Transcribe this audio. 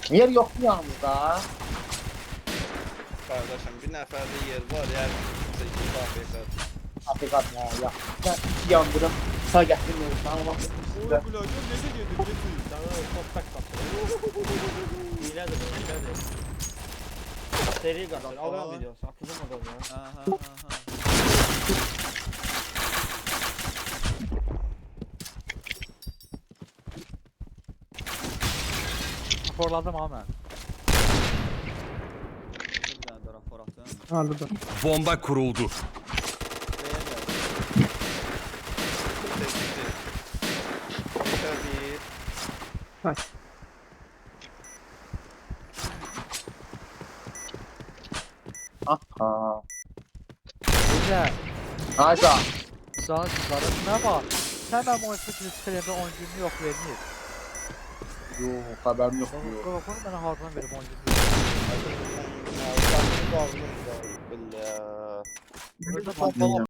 Yer yok mu yanımızda? Kardeşim bir nəfərli yer var, yəni kimsə iki AFK. Afrikat ya ya. Ben iki yandırım. Sağ getirmiyorum. Sana bak. Oy Gladiator necə gedir? Getir. Sana kontak kaptır. Hilədir bu, hilədir. Seri qatır, alıram videosu, atacağım o da ya. Aha. Raporladım ha mən. Bir dənə də rapor atın. Anladım. Bomba kuruldu. Beğenmiyorum. Bir. Aha. Necə? Hayda. Sana çıxarım. Nə var? Sən mənim oyun fikrini çıxarında 10 günlük yox vermir. Yok haberim yok. Yok. Qovaqonu mənə hardan verib 10 günlük. Sen bağlı. Billah. Burada Bilmiyorum.